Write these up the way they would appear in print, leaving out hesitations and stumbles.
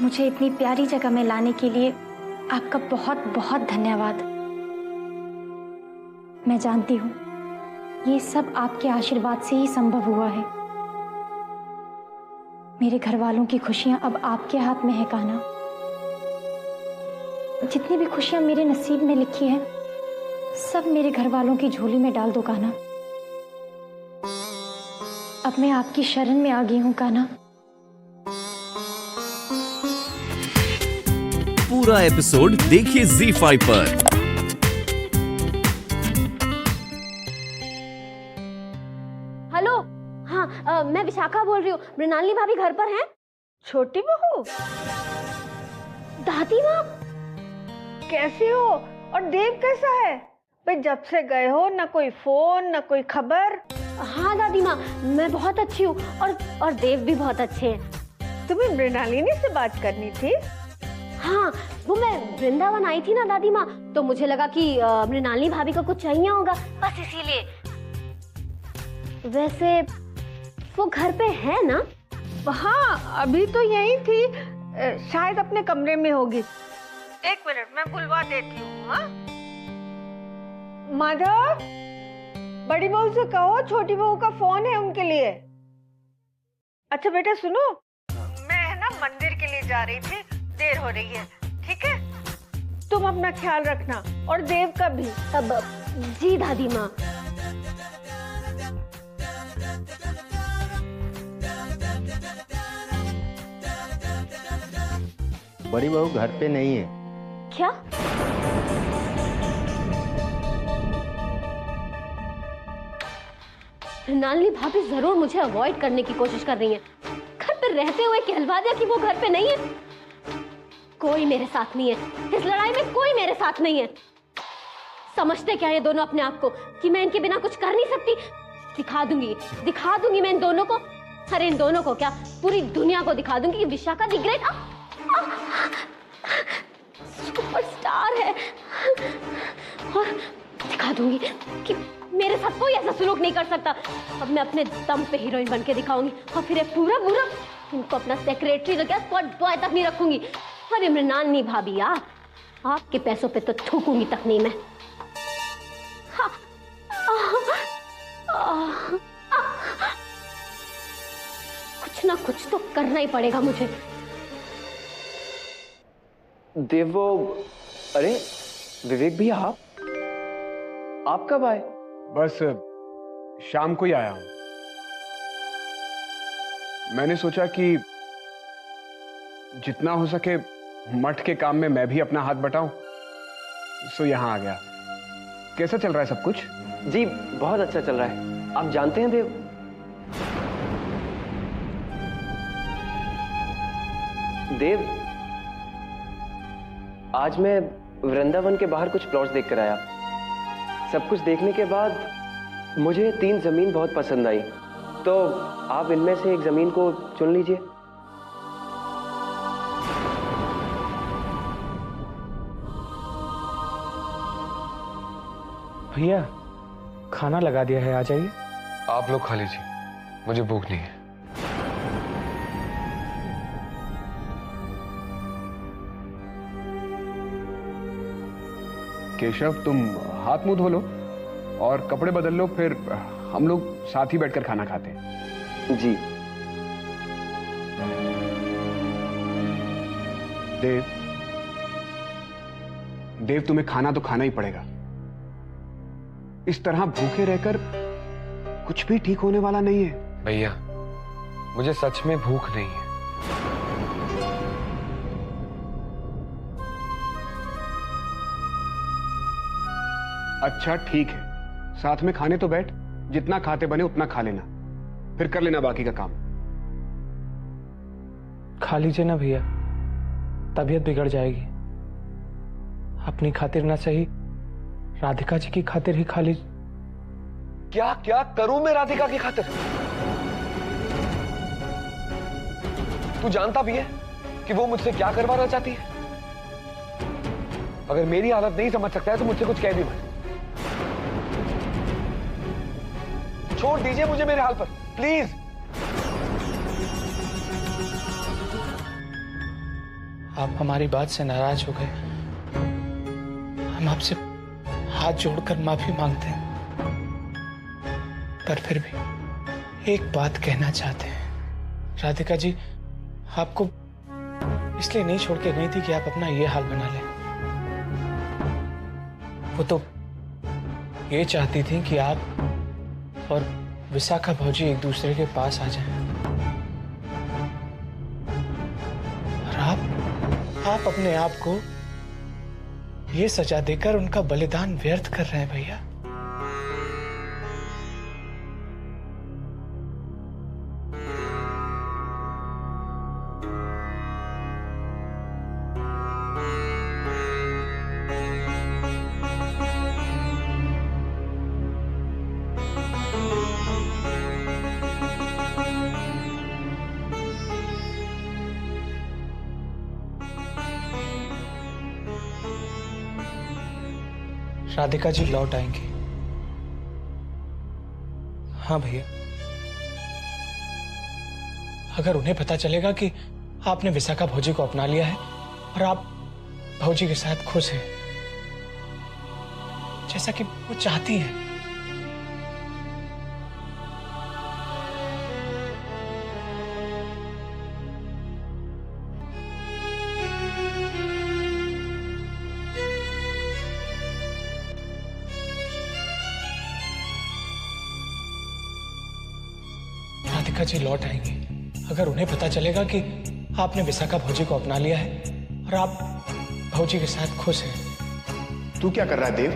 मुझे इतनी प्यारी जगह में लाने के लिए आपका बहुत बहुत धन्यवाद। मैं जानती हूँ ये सब आपके आशीर्वाद से ही संभव हुआ है। मेरे घर वालों की खुशियां अब आपके हाथ में है कान्हा। जितनी भी खुशियां मेरे नसीब में लिखी हैं, सब मेरे घर वालों की झोली में डाल दो कान्हा। अब मैं आपकी शरण में आ गई हूँ कान्हा। पूरा एपिसोड देखिए ZEE5 पर। हेलो, हाँ मैं विशाखा बोल रही हूँ। मृणालिनी भाभी घर पर हैं? छोटी बहू, दादी माँ कैसी हो? और देव कैसा है? भाई जब से गए हो ना कोई फोन ना कोई खबर। हाँ दादी माँ, मैं बहुत अच्छी हूँ और देव भी बहुत अच्छे हैं। तुम्हें मृणालिनी से बात करनी थी? हाँ, वो मैं वृंदावन आई थी ना दादी माँ, तो मुझे लगा कि मृणालिनी भाभी को कुछ चाहिए होगा, बस इसीलिए। वैसे वो घर पे है ना? हाँ, अभी तो यही थी, शायद अपने कमरे में होगी। एक मिनट, मैं बुलवा देती हूँ। हाँ माधव, बड़ी बहू से कहो छोटी बहू का फोन है उनके लिए। अच्छा बेटा सुनो, मैं है ना मंदिर के लिए जा रही थी, देर हो रही है, ठीक है? तुम अपना ख्याल रखना और देव का भी। अब जी दादी माँ। बड़ी बहू घर पे नहीं है। क्या? मृणालिनी भाभी जरूर मुझे अवॉइड करने की कोशिश कर रही हैं। घर पर रहते हुए कहलवा दिया कि वो घर पे नहीं है। कोई मेरे साथ नहीं है, इस लड़ाई में कोई मेरे साथ नहीं है। समझते क्या ये दोनों अपने आप को कि मैं इनके बिना कुछ कर नहीं सकती? दिखा दूंगी मैं इन दोनों को। अरे इन दोनों को क्या, पूरी दुनिया को दिखा दूंगी कि विशाखा दी ग्रेट सुपरस्टार है। और दिखा दूंगी कि मेरे साथ कोई ऐसा सुलूक नहीं कर सकता। अब मैं अपने दम पे हीरोइन बन के दिखाऊंगी और फिर पूरा इनको अपना सेक्रेटरी तो क्या स्पॉट बॉय तक नहीं रखूंगी। अरे मृणालिनी भाभी आपके पैसों पे तो थूकूंगी तक नहीं मैं। कुछ ना कुछ तो करना ही पड़ेगा मुझे। देवो, अरे विवेक भैया आप कब आए? बस शाम को ही आया हूं। मैंने सोचा कि जितना हो सके मठ के काम में मैं भी अपना हाथ बटाऊं, सो यहां आ गया। कैसा चल रहा है सब कुछ? जी बहुत अच्छा चल रहा है। आप जानते हैं देव, आज मैं वृंदावन के बाहर कुछ प्लॉट्स देख कर आया। सब कुछ देखने के बाद मुझे 3 जमीन बहुत पसंद आई, तो आप इनमें से एक जमीन को चुन लीजिए। भैया खाना लगा दिया है, आ जाइए। आप लोग खा लीजिए, मुझे भूख नहीं है। केशव, तुम हाथ मुंह धो लो और कपड़े बदल लो, फिर हम लोग साथ ही बैठकर खाना खाते हैं। जी। देव, तुम्हें खाना तो खाना ही पड़ेगा। इस तरह भूखे रहकर कुछ भी ठीक होने वाला नहीं है। भैया मुझे सच में भूख नहीं है। अच्छा ठीक है, साथ में खाने तो बैठ। जितना खाते बने उतना खा लेना, फिर कर लेना बाकी का काम। खा लीजिए ना भैया, तबीयत बिगड़ जाएगी। अपनी खातिर ना सही, राधिका जी की खातिर ही खा लीजिए। क्या क्या करूं मैं राधिका की खातिर? तू जानता भी है कि वो मुझसे क्या करवाना चाहती है? अगर मेरी हालत नहीं समझ सकता है तो मुझसे कुछ कह भी मत। छोड़ दीजिए मुझे मेरे हाल पर, प्लीज। आप हमारी बात से नाराज हो गए। हम आपसे हाथ जोड़कर माफी मांगते हैं, पर फिर भी एक बात कहना चाहते हैं। राधिका जी आपको इसलिए नहीं छोड़ के गई थी कि आप अपना ये हाल बना लें। वो तो ये चाहती थी कि आप और विशाखा भौजी एक दूसरे के पास आ जाएं। और आप अपने आप को ये सजा देकर उनका बलिदान व्यर्थ कर रहे हैं भैया। राधिका जी लौट आएंगी। हाँ भैया, अगर उन्हें पता चलेगा कि आपने विशाखा भौजी को अपना लिया है और आप भौजी के साथ खुश हैं जैसा कि वो चाहती हैं, राधिका जी लौट आएंगी। अगर उन्हें पता चलेगा कि आपने विशाखा भौजी को अपना लिया है और आप भौजी के साथ खुश हैं। तू क्या कर रहा है देव?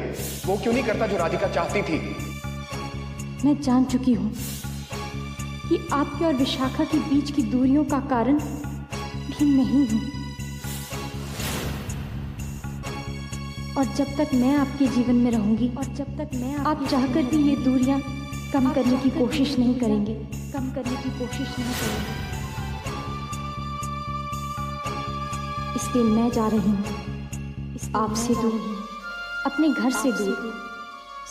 वो क्यों नहीं करता जो राधिका चाहती थी? मैं जान चुकी हूँ कि आपके और विशाखा के बीच की दूरियों का कारण भी नहीं हूँ, और जब तक मैं आपके जीवन में रहूंगी और जब तक मैं आप चाहकर भी ये दूरियां कम करने की कोशिश नहीं करेंगे, इसलिए मैं जा रही हूँ आपसे दूर, अपने घर से दूर,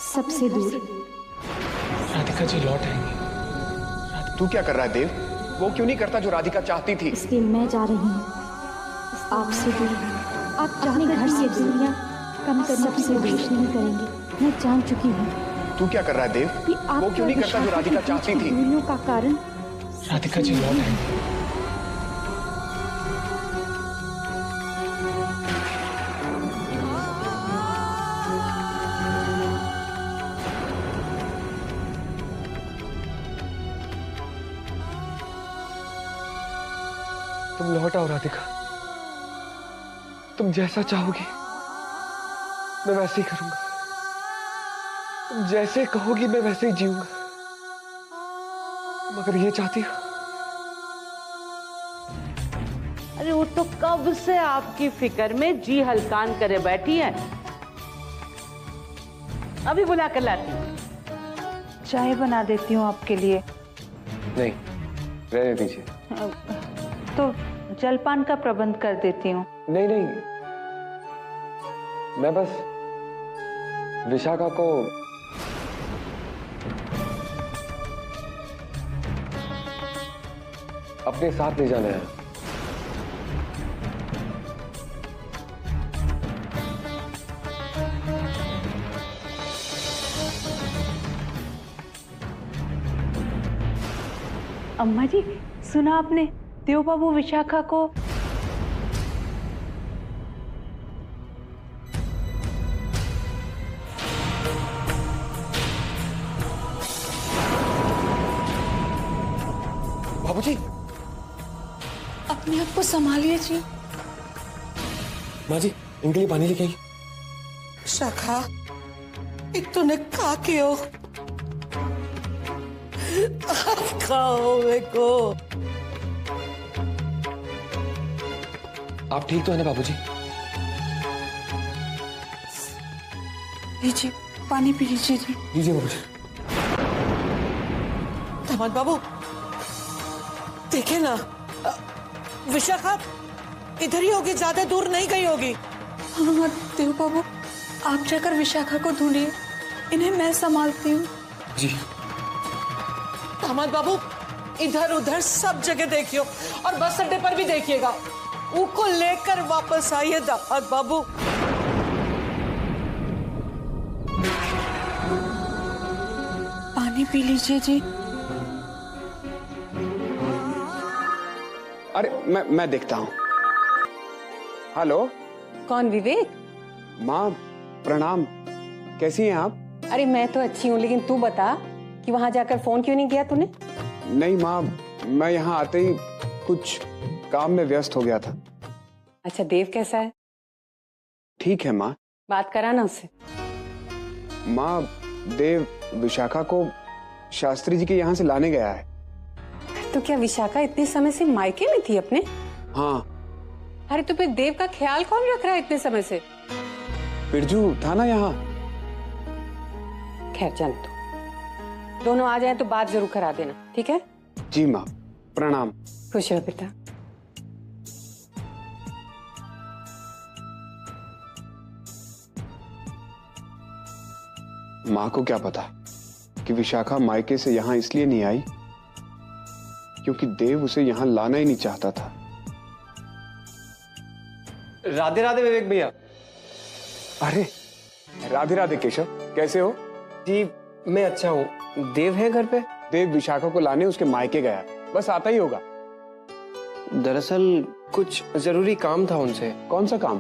सबसे दूर। राधिका जी लौट आएंगी। तू क्या कर रहा है देव? वो क्यों नहीं करता जो राधिका चाहती थी? इसलिए मैं जा रही हूँ आपसे दूर, आप अपने घर से दूरियां कम करने की कोशिश नहीं करेंगे। मैं जान चुकी हूँ तू क्या कर रहा है देव? वो क्यों नहीं करता जो राधिका चाहती थी? दूरियों का कारण राधिका जी लौट आएंगी। तुम लौट आओ राधिका, तुम जैसा चाहोगी मैं वैसे ही करूंगा, तुम जैसे कहोगी मैं वैसे ही जीऊंगा। तुम अगर ये चाहती हो। अरे वो तो कब से आपकी फिक्र में जी हलकान करे बैठी है। अभी बुला कर लाती हूँ। चाय बना देती हूँ आपके लिए। नहीं, रहने दीजिए। तो जलपान का प्रबंध कर देती हूँ। नहीं नहीं, मैं बस विशाखा को अपने साथ ले जाना है। अम्मा जी, सुना आपने? देव बाबू विशाखा को बाबूजी, अपने आप को संभालिए जी। माँ जी, इनके लिए पानी लेके आई। शाखा, एक तूने खा के हो, आप खाओ मेरे को। आप ठीक तो है ना बाबूजी? लीजिए, पानी पी लीजिए जी। लीजिए बाबूजी। दामाद बाबू, देखे ना, विशाखा इधर ही होगी, ज्यादा दूर नहीं गई होगी। हाँ देव बाबू, आप जाकर विशाखा को ढूंढिए, इन्हें मैं संभालती हूँ। जी। दामाद बाबू, इधर उधर सब जगह देखियो और बस अड्डे पर भी देखिएगा। उको लेकर वापस आइए दामाद बाबू। पानी पी लीजिए जी। अरे मैं देखता हूँ। हेलो। कौन? विवेक? माँ प्रणाम, कैसी हैं आप? अरे मैं तो अच्छी हूँ, लेकिन तू बता कि वहां जाकर फोन क्यों नहीं किया तूने? नहीं माँ, मैं यहाँ आते ही कुछ काम में व्यस्त हो गया था। अच्छा, देव कैसा है? ठीक है माँ। बात करा ना उससे। माँ, देव विशाखा को शास्त्री जी के यहाँ से लाने गया है। तो क्या विशाखा इतने समय से मायके में थी अपने? हाँ। अरे तो फिर देव का ख्याल कौन रख रहा है इतने समय से? बिरजू था ना यहाँ। खैर जान तो, दोनों आ जाए तो बात जरूर करा देना, ठीक है? जी माँ, प्रणाम। खुश रहो बेटा। माँ को क्या पता कि विशाखा मायके से यहाँ इसलिए नहीं आई क्योंकि देव उसे यहाँ लाना ही नहीं चाहता था। राधे राधे विवेक भैया। अरे राधे राधे केशव, कैसे हो? जी मैं अच्छा हूँ। देव है घर पे? देव विशाखा को लाने उसके मायके गया, बस आता ही होगा। दरअसल कुछ जरूरी काम था उनसे। कौन सा काम?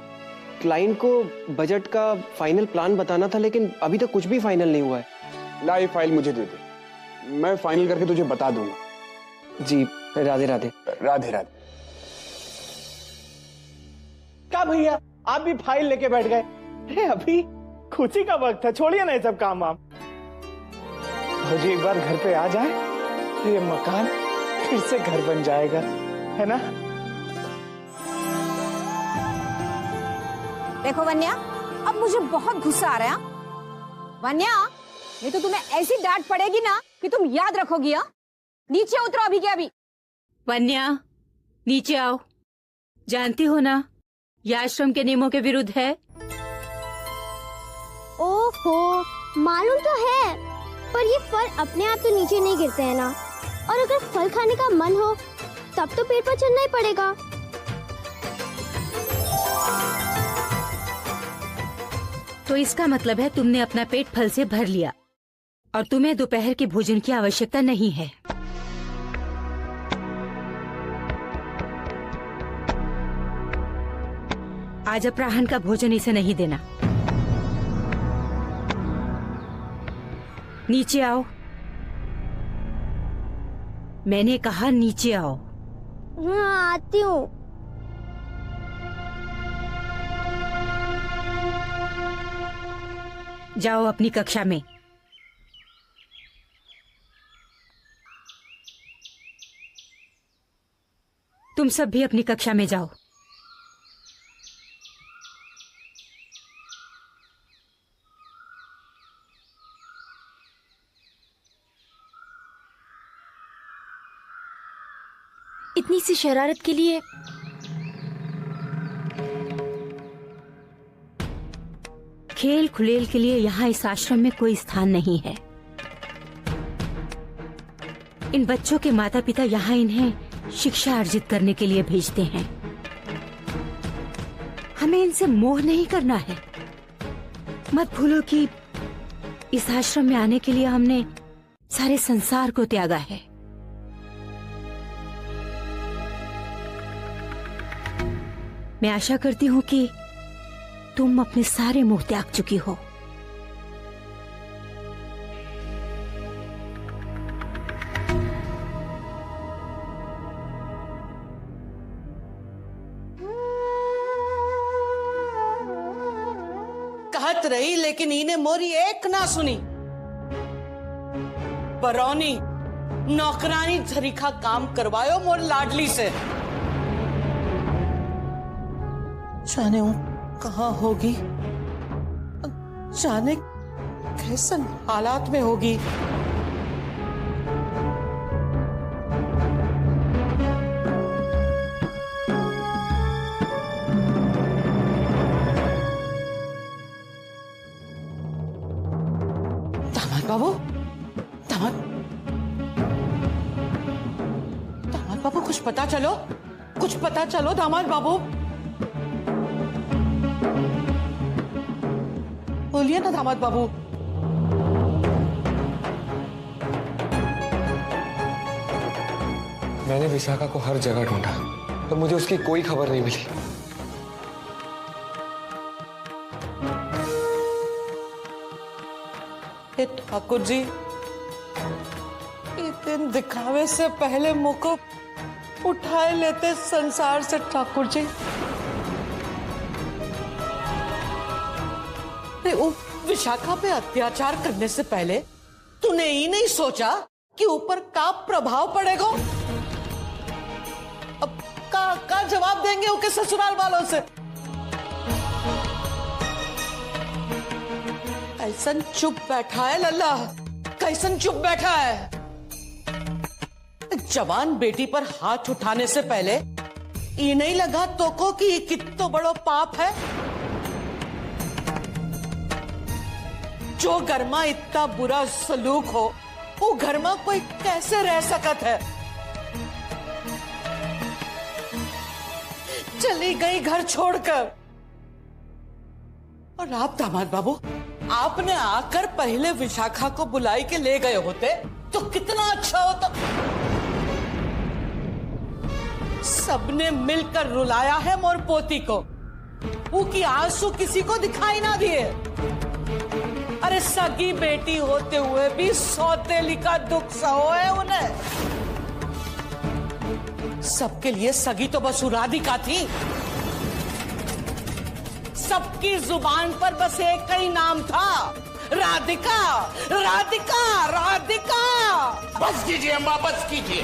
क्लाइंट को बजट का फाइनल प्लान बताना था, लेकिन अभी तक कुछ भी फाइनल नहीं हुआ है। ला ये फाइल मुझे दे दे, मैं फाइनल करके तुझे बता दूंगा। जी राधे राधे। राधे राधे। क्या भैया आप भी फाइल लेके बैठ गए? अरे अभी खुशी का वक्त है, छोड़िए ना ये सब काम वाम। भौजी एक बार घर पे आ जाए तो ये मकान फिर से घर बन जाएगा, है ना? देखो वन्या, अब मुझे बहुत गुस्सा आ रहा है। वन्या, नहीं तो तुम्हें ऐसी डांट पड़ेगी ना कि तुम याद रखोगी। हाँ, नीचे उतरो अभी के अभी। वन्या, नीचे आओ। जानती हो ना, यह आश्रम के नियमों के विरुद्ध है। ओहो, मालूम तो है, पर ये फल अपने आप तो नीचे नहीं गिरते हैं ना। और अगर फल खाने का मन हो तब तो पेट पर चलना ही पड़ेगा। तो इसका मतलब है तुमने अपना पेट फल से भर लिया और तुम्हें दोपहर के भोजन की आवश्यकता नहीं है। आज अपराह्न का भोजन इसे नहीं देना। नीचे आओ। मैंने कहा नीचे आओ। हाँ आती हूँ। जाओ अपनी कक्षा में। तुम सब भी अपनी कक्षा में जाओ। इतनी सी शरारत के लिए खेल खुलेल के लिए यहाँ इस आश्रम में कोई स्थान नहीं है। इन बच्चों के माता पिता यहाँ इन्हें शिक्षा अर्जित करने के लिए भेजते हैं। हमें इनसे मोह नहीं करना है। मत भूलो कि इस आश्रम में आने के लिए हमने सारे संसार को त्यागा है। मैं आशा करती हूँ कि तुम अपने सारे मोह त्याग चुकी हो। कहत रही लेकिन इन्हें मोरी एक ना सुनी। बरौनी नौकरानी झरीखा काम करवायो मोर लाडली से। जाने हूं कहाँ होगी, जाने कैसन हालात में होगी। दामाद बाबू, दामाद बाबू कुछ पता चलो। कुछ पता चलो दामाद बाबू। बोलिए ना दामाद बाबू। मैंने विशाखा को हर जगह ढूंढा पर मुझे उसकी कोई खबर नहीं मिली। ठाकुर जी, इस दिन दिखावे से पहले मुंह को उठाए लेते संसार से ठाकुर जी। वो विशाखा पे अत्याचार करने से पहले तूने ही नहीं सोचा कि ऊपर का प्रभाव पड़ेगा। अब का जवाब देंगे उसके ससुराल वालों से। कैसन चुप बैठा है लल्ला, कैसन चुप बैठा है। जवान बेटी पर हाथ उठाने से पहले ये नहीं लगा तो को कि ये कितना बड़ा पाप है। जो घर में इतना बुरा सलूक हो वो घर में कोई कैसे रह सकत है। चली गई घर छोड़कर। और आप दामाद बाबू, आपने आकर पहले विशाखा को बुलाई के ले गए होते तो कितना अच्छा होता। सबने मिलकर रुलाया है मोर पोती को, वो की आंसू किसी को दिखाई ना दिए। अरे सगी बेटी होते हुए भी सौतेली का दुख सहो है उन्हें। सबके लिए सगी तो बस राधिका थी। सबकी जुबान पर बस एक ही नाम था, राधिका, राधिका, राधिका। बस कीजिए अम्मा, बस कीजिए।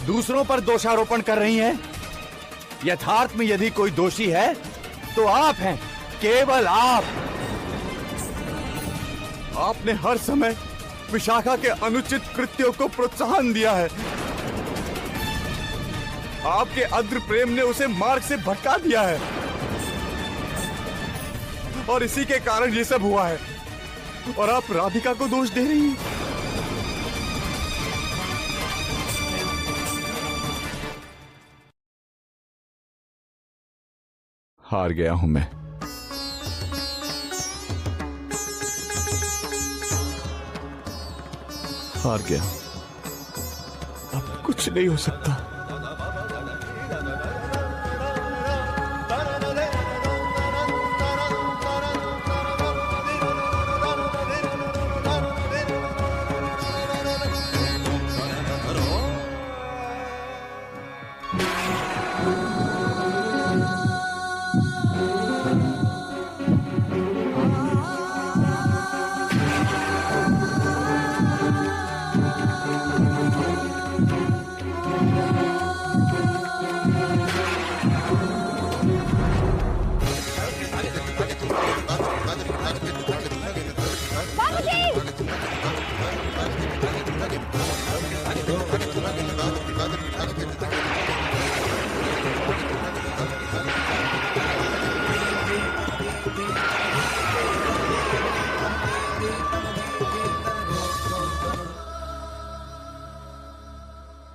दूसरों पर दोषारोपण कर रही हैं। यथार्थ में यदि कोई दोषी है तो आप हैं, केवल आप। आपने हर समय विशाखा के अनुचित कृत्यों को प्रोत्साहन दिया है। आपके अद्र प्रेम ने उसे मार्ग से भटका दिया है और इसी के कारण ये सब हुआ है। और आप राधिका को दोष दे रही हैं। हार गया हूं मैं। हार गया। अब कुछ नहीं हो सकता।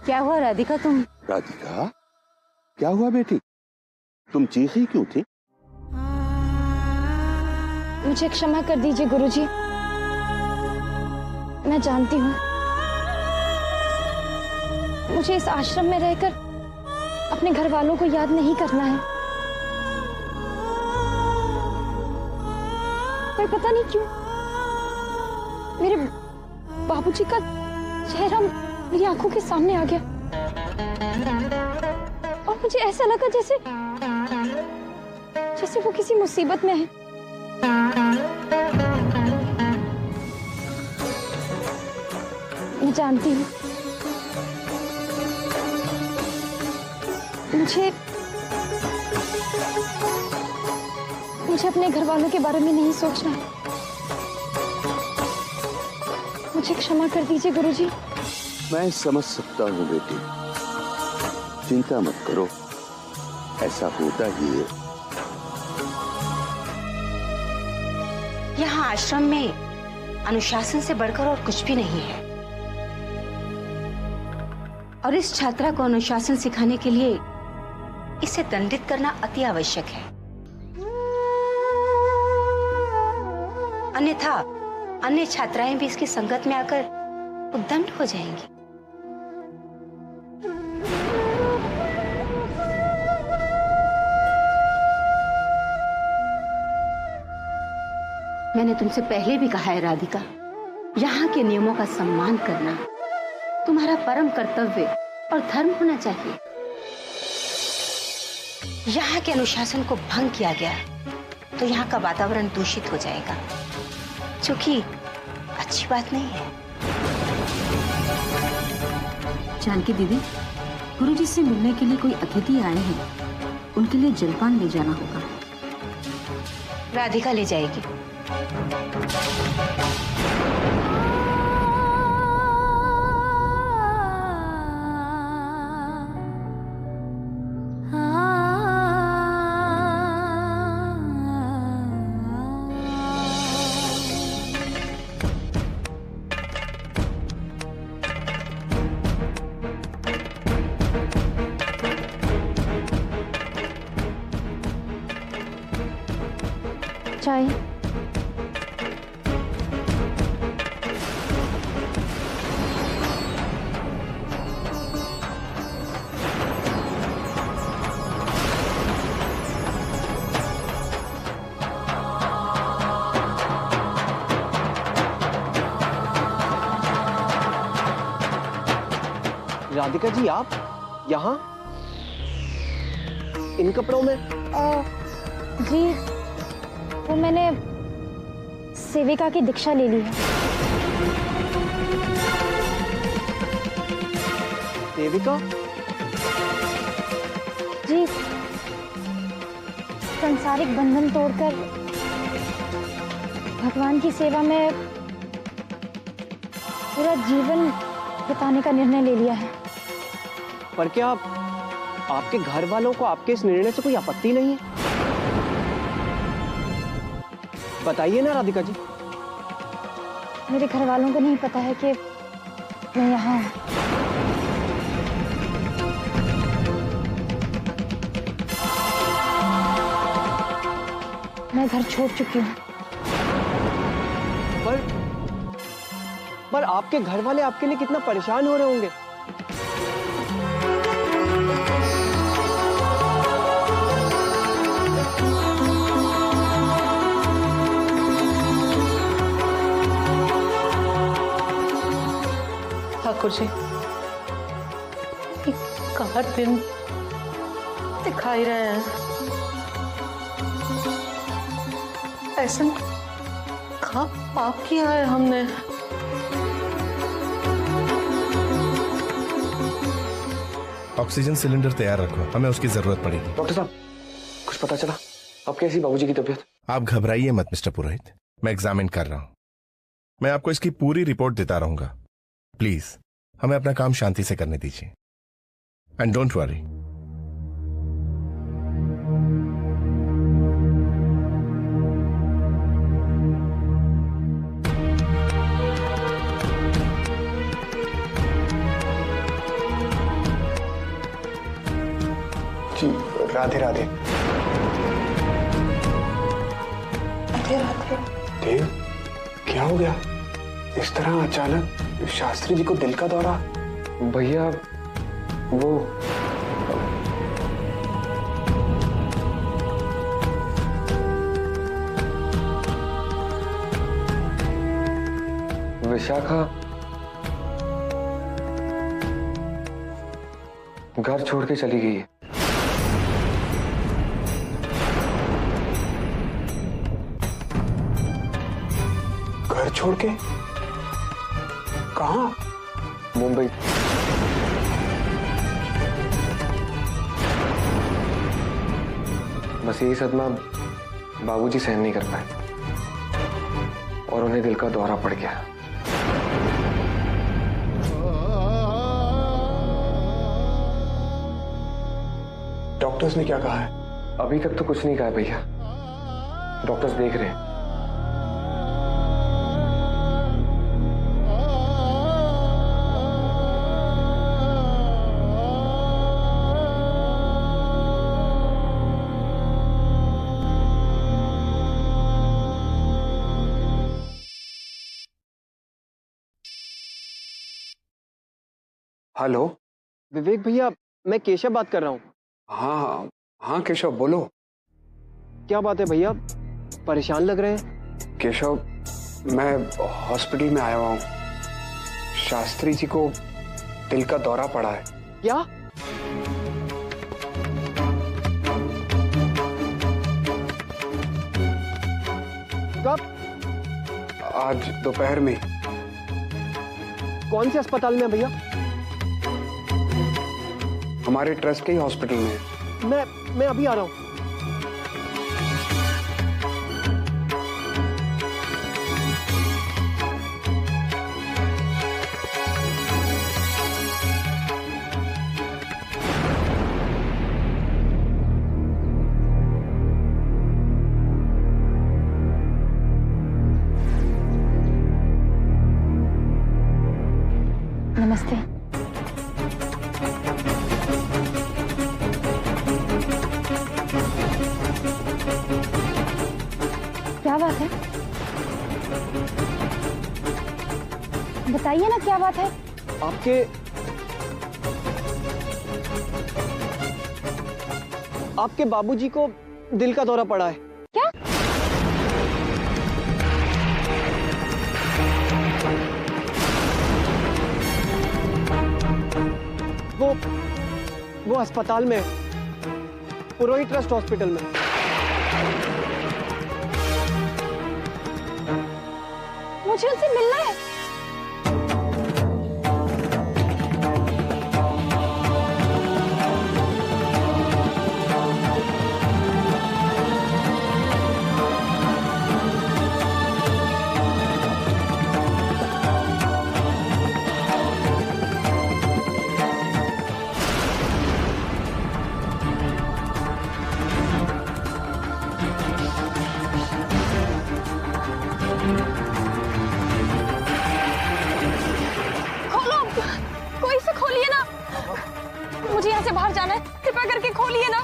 क्या हुआ राधिका? तुम राधिका, क्या हुआ बेटी? तुम चीखी क्यों थी? मुझे क्षमा कर दीजिए गुरुजी। मैं जानती हूँ मुझे इस आश्रम में रहकर अपने घर वालों को याद नहीं करना है, पर पता नहीं क्यों मेरे बाबूजी का चेहरा मेरी आंखों के सामने आ गया और मुझे ऐसा लगा जैसे वो किसी मुसीबत में है। मैं जानती हूँ मुझे अपने घर वालों के बारे में नहीं सोचना। मुझे क्षमा कर दीजिए गुरुजी। मैं समझ सकता हूँ बेटी, चिंता मत करो, ऐसा होता ही है। यहाँ आश्रम में अनुशासन से बढ़कर और कुछ भी नहीं है। और इस छात्रा को अनुशासन सिखाने के लिए इसे दंडित करना अति आवश्यक है, अन्यथा अन्य छात्राएं भी इसकी संगत में आकर उद्दंड हो जाएंगी। मैंने तुमसे पहले भी कहा है राधिका, यहाँ के नियमों का सम्मान करना तुम्हारा परम कर्तव्य और धर्म होना चाहिए। यहाँ के अनुशासन को भंग किया गया तो यहाँ का वातावरण दूषित हो जाएगा, जो कि अच्छी बात नहीं है। जानकी दीदी, गुरुजी से मिलने के लिए कोई अतिथि आए हैं, उनके लिए जलपान ले जाना होगा। राधिका ले जाएगी। चाय। राधिका जी, आप यहाँ इन कपड़ों में? जी, वो मैंने सेविका की दीक्षा ले ली है। सेविका? जी, सांसारिक बंधन तोड़कर भगवान की सेवा में पूरा जीवन बिताने का निर्णय ले लिया है। पर क्या आपके घर वालों को आपके इस निर्णय से कोई आपत्ति नहीं है? बताइए ना राधिका जी। मेरे घर वालों को नहीं पता है कि मैं यहाँ हूँ। मैं घर छोड़ चुकी हूँ। पर आपके घर वाले आपके लिए कितना परेशान हो रहे होंगे। ठाकुर जी, कहा दिन दिखाई रहे हैं, ऐसा कहा पाप किया है हमने। ऑक्सीजन सिलेंडर तैयार रखो, हमें उसकी जरूरत पड़ेगी। डॉक्टर साहब, कुछ पता चला? अब कैसी बाबूजी की तबीयत? आप घबराइए मत मिस्टर पुरोहित, मैं एग्जामिन कर रहा हूं। मैं आपको इसकी पूरी रिपोर्ट देता रहूंगा। प्लीज हमें अपना काम शांति से करने दीजिए, एंड डोंट वरी। जी राधे राधे। राधे राधे। देव, क्या हो गया इस तरह अचानक? शास्त्री जी को दिल का दौरा? भैया वो विशाखा घर छोड़ के चली गई है। घर छोड़ के? कहाँ? मुंबई। बस यही सदमा बाबूजी सहन नहीं कर पाए और उन्हें दिल का दौरा पड़ गया। डॉक्टर्स ने क्या कहा है? अभी तक तो कुछ नहीं कहा भैया, डॉक्टर्स देख रहे हैं। हेलो विवेक भैया, मैं केशव बात कर रहा हूँ। हाँ हाँ केशव बोलो। क्या बात है भैया, परेशान लग रहे हैं? केशव, मैं हॉस्पिटल में आया हुआ हूँ। शास्त्री जी को दिल का दौरा पड़ा है। क्या? कब? आज दोपहर में। कौन से अस्पताल में है भैया? हमारे ट्रस्ट के ही हॉस्पिटल में है। मैं अभी आ रहा हूँ। नमस्ते। क्या बात है? बताइए ना, क्या बात है? आपके बाबूजी को दिल का दौरा पड़ा है। क्या? वो अस्पताल में, पुरोहित ट्रस्ट हॉस्पिटल में। मुझे उनसे मिलना है। मुझे यहाँ से बाहर जाना है, कृपया करके खोलिए ना।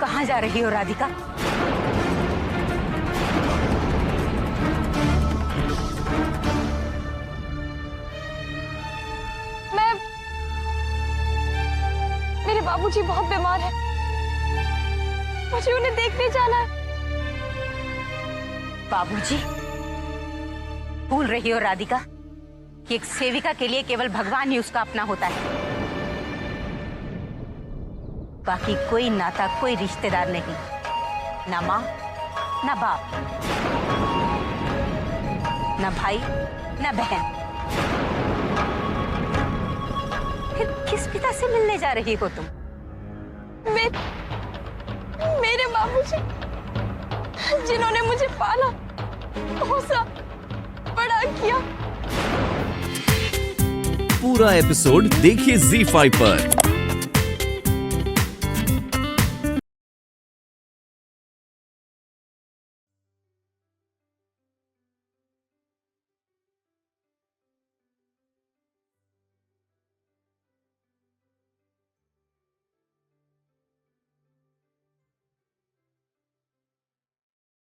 कहाँ जा रही हो राधिका? मेरे बाबूजी बहुत बीमार हैं, मुझे उन्हें देखने जाना है। बाबूजी? भूल रही हो राधिका कि एक सेविका के लिए केवल भगवान ही उसका अपना होता है। बाकी कोई नाता, कोई रिश्तेदार नहीं, ना माँ, ना बाप, ना भाई, ना बहन। फिर किस पिता से मिलने जा रही हो तुम? मेरे बाबूजी, जिन्होंने मुझे पाला, पोसा, बड़ा किया। पूरा एपिसोड देखिए ZEE5 पर।